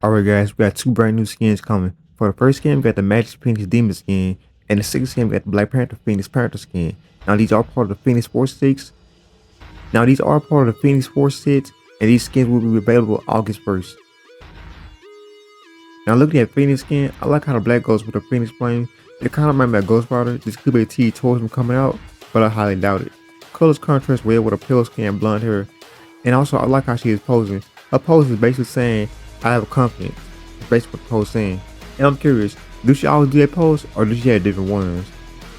Alright guys, we got two brand new skins coming. For the first skin, we got the Magic Phoenix Demon skin, and the second skin, we got the Black Panther Phoenix Panther skin. Now these are part of the Phoenix Force sets. And these skins will be available August 1st. Now looking at Phoenix skin, I like how the black goes with the Phoenix flame. It kind of reminds me of Ghost Rider. This could be a T towards him coming out, but I highly doubt it. Colors contrast well with a pale skin and blonde hair. And also I like how she is posing. Her pose is basically saying, I have confidence. It's basically what the pose is saying. And I'm curious, do she always do that pose or does she have different ones?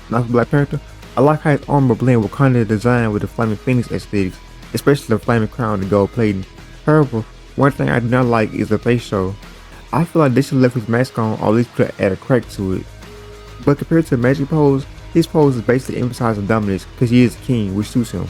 Now for Black Panther, I like how his armor blend with kind of design with the Flaming Phoenix aesthetics, especially the flaming crown and gold plating. However, one thing I do not like is the face show. I feel like they should have left his mask on or at least add a crack to it. But compared to the Magic pose, his pose is basically emphasizing dominance because he is a king, which suits him.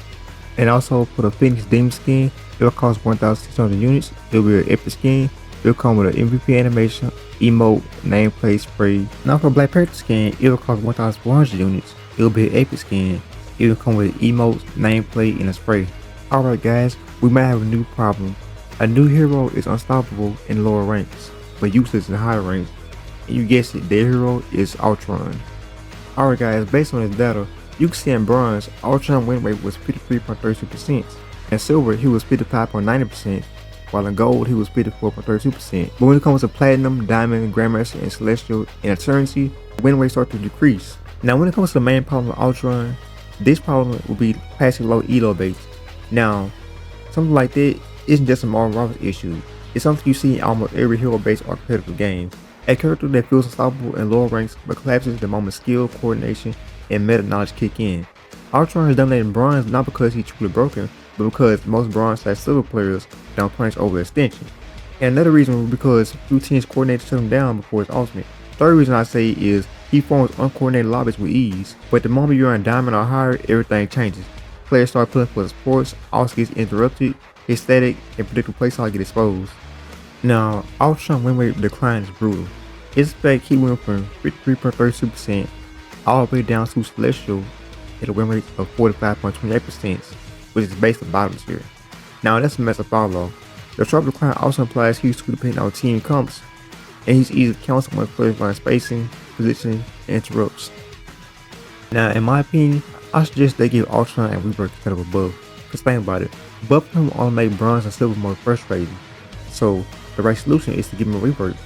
And also for the Phoenix Demon skin, it will cost 1,600 units. It will be an epic skin. It will come with an MVP animation, emote, nameplate, spray. Now for Black Panther skin, it will cost 1,400 units. It will be an epic skin. It will come with emotes, nameplate, and a spray. Alright guys, we might have a new problem. A new hero is unstoppable in lower ranks, but useless in higher ranks. And you guessed it, their hero is Ultron. Alright guys, based on this data, you can see in bronze, Ultron win rate was 53.32%. In silver, he was 55.90%, while in gold, he was 54.32%. But when it comes to platinum, diamond, grandmaster, and celestial, and eternity, win rates start to decrease. Now when it comes to the main problem with Ultron, this problem will be passive low elo base. Now, something like that isn't just a Marvel Rivals issue. It's something you see in almost every hero-based or competitive game. A character that feels unstoppable in lower ranks but collapses the moment skill, coordination, and meta knowledge kick in. Ultron is dominating bronze not because he's truly broken, but because most bronze/silver players don't punish overextension. And another reason was because few teams coordinate to shut him down before his ultimate. Third reason I say is he forms uncoordinated lobbies with ease, but the moment you're in diamond or higher, everything changes. Players start pulling for the sports, also gets interrupted, his static and predictable playstyle get exposed. Now, Ultron win rate decline is brutal. It's fact he went from 53.32% all the way down to Celestial at a win rate of 45.28%, which is based on bottom tier. Now that's a mess to follow. The sharp decline also implies he's too dependent on team comps, and he's easy to cancel when players run spacing, positioning, and interrupts. Now in my opinion, I suggest they give Ultron and Rebirth instead of a buff. Cause think about it, buff him only make bronze and silver more frustrating. So the right solution is to give him a Rebirth.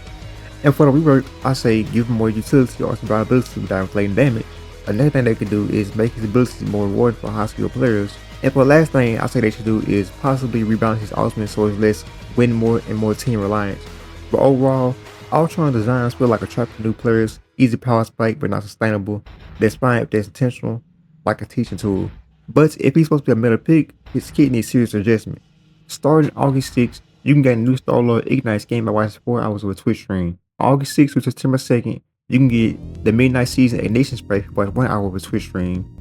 And for the Rebirth, I say give him more utility or survivability without inflating damage. Another thing they could do is make his abilities more rewarding for high skill players. And for the last thing I say they should do is possibly rebalance his ultimate so it's less win more and more team reliance. But overall, Ultron designs feel like a trap for new players, easy power spike but not sustainable. That's fine if that's intentional, like a teaching tool. But if he's supposed to be a meta pick, his kit needs serious adjustment. Starting August 6th, you can get a new Star-Lord Ignite skin by watching 4 hours of a Twitch stream. August 6th to September 2nd, you can get the Midnight Season Ignition Spray if you watch 1 hour of a Twitch stream.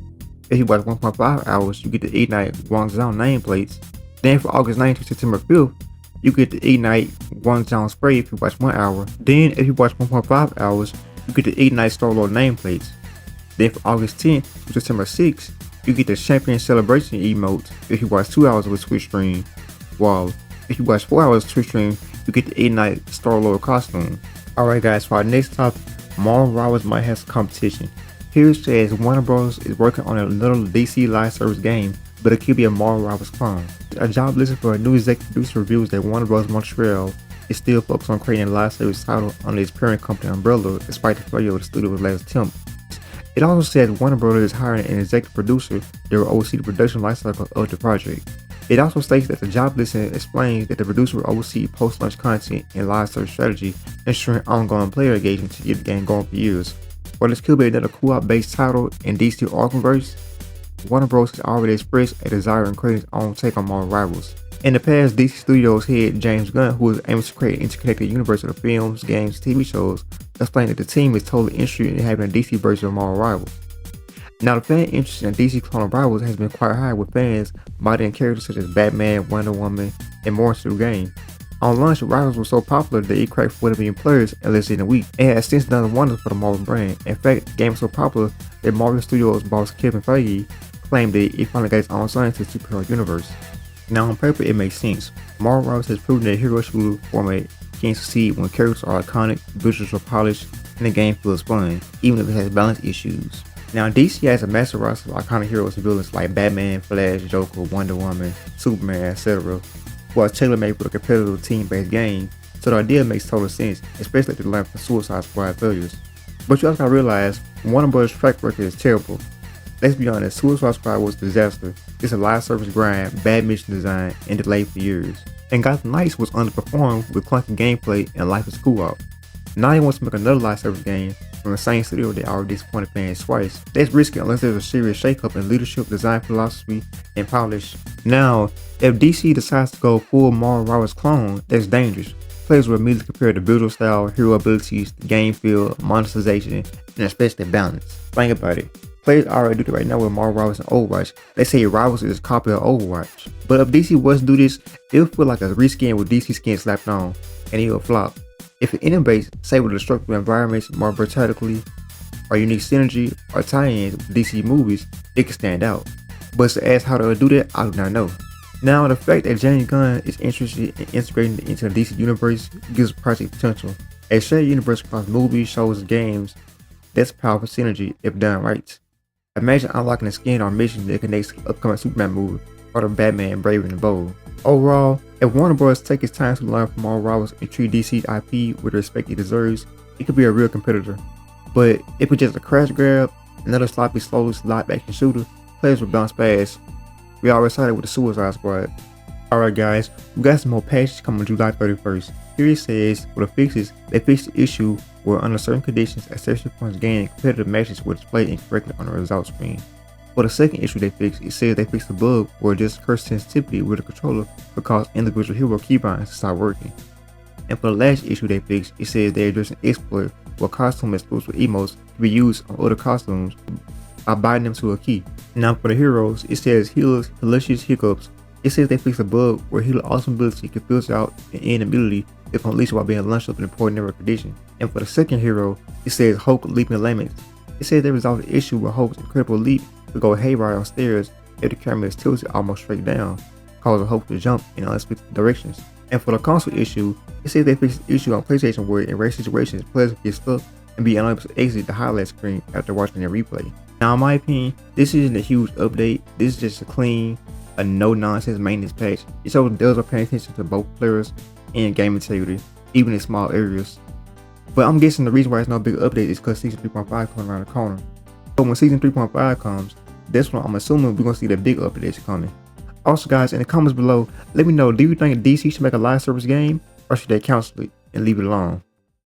If you watch 1.5 hours, you get the Ignite Guangzhou nameplates. Then for August 9th to September 5th, you get the Ignite Guangzhou Spray if you watch 1 hour. Then if you watch 1.5 hours, you get the Ignite Star-Lord nameplates. Then for August 10th to September 6th, you get the Champion Celebration emote if you watch 2 hours of a Twitch stream. While if you watch 4 hours of Twitch stream, you get the Ignite Star-Lord costume. Alright guys, for our next topic, Marvel Rivals might have some competition. Here it says Warner Bros. Is working on a little DC live service game, but it could be a Marvel Rivals clone. A job listed for a new executive producer reveals that Warner Bros. Montreal is still focused on creating a live service title under its parent company umbrella, despite the failure of the studio's last attempt. It also says Warner Bros. Is hiring an executive producer that will oversee the production lifecycle of the project. It also states that the job listing explains that the producer will oversee post-launch content and live service strategy, ensuring ongoing player engagement to keep the game going for years. While this could be another co-op based title in DC Arkhamverse, Warner Bros. Has already expressed a desire in creating its own take on Marvel Rivals. In the past, DC Studios head James Gunn, who was aiming to create an interconnected universe of the films, games, TV shows, explained that the team is totally interested in having a DC version of Marvel Rivals. Now the fan interest in DC Clone of Rivals has been quite high, with fans modding characters such as Batman, Wonder Woman, and more into the game. On launch, Rivals was so popular that it cracked 40 million players in less than a week, and has since done wonders for the Marvel brand. In fact, the game was so popular that Marvel Studios boss Kevin Feige claimed that it finally got its own science to the superhero universe. Now on paper it makes sense. Marvel Rivals has proven that hero shooter format can't succeed when characters are iconic, visuals are polished, and the game feels fun, even if it has balance issues. Now, DC has a massive roster of iconic heroes and villains like Batman, Flash, Joker, Wonder Woman, Superman, etc., who are tailor-made for a competitive team-based game, so the idea makes total sense, especially if they learn from Suicide Squad failures. But you also gotta realize, Warner Bros. Track record is terrible. Let's be honest, Suicide Squad was a disaster. It's a live service grind, bad mission design, and delayed for years. And Gotham Knights was underperformed with clunky gameplay and Life is Co-op. Now they want to make another live service game from the same studio that already disappointed fans twice. That's risky unless there's a serious shakeup in leadership, design philosophy, and polish. Now, if DC decides to go full Marvel Rivals clone, that's dangerous. Players will immediately compare the visual style, hero abilities, the game feel, monetization, and especially balance. Think about it. Players already do that right now with Marvel Rivals and Overwatch. They say Rivals is a copy of Overwatch. But if DC was to do this, it would feel like a reskin with DC skin slapped on, and it would flop. If it innovates, say with destructive environments, more vertically, or unique synergy, or tie-ins with DC movies, it could stand out. But to ask how to do that, I do not know. Now, the fact that James Gunn is interested in integrating it into the DC universe gives the project potential. A shared universe across movies, shows, and games, that's powerful synergy if done right. Imagine unlocking a skin or mission that connects to the upcoming Superman movie or the Batman Brave and Bold. Overall, if Warner Bros. Take its time to learn from all rivals and treat DC's IP with the respect it deserves, it could be a real competitor. But if it's just a crash grab, another sloppy, slow live action shooter, players will bounce fast. We are excited with the Suicide Squad. Alright guys, we got some more patches coming July 31st. Here it says, for the fixes, they fixed the issue where under certain conditions, accessory points gained in competitive matches were displayed incorrectly on the results screen. For the second issue they fixed, it says they fixed the bug where just cursed sensitivity with the controller could cause individual hero keybinds to stop working. And for the last issue they fixed, it says they addressed an exploit where costume exclusive emotes can be used on other costumes by binding them to a key. Now for the heroes, it says Healer's Delicious Hiccups. It says they fixed a bug where Healer awesome ability can filter out and end immediately if unleashed while being launched up in a poor network condition. And for the second hero, it says Hulk Leaping Laments. It says they resolved the issue where Hulk's incredible leap could go haywire on stairs if the camera is tilted almost straight down, causing Hulk to jump in unexpected directions. And for the console issue, it says they fixed the issue on PlayStation where in rare situations players get stuck and be unable to exit the highlight screen after watching their replay. Now in my opinion, this isn't a huge update, this is just a clean, no-nonsense maintenance patch. It shows devs are paying attention to both players and game integrity, even in small areas. But I'm guessing the reason why it's no big update is because Season 3.5 comes around the corner. So when Season 3.5 comes, that's when I'm assuming we're going to see the big updates coming. Also guys, in the comments below, let me know, do you think DC should make a live service game, or should they cancel it and leave it alone?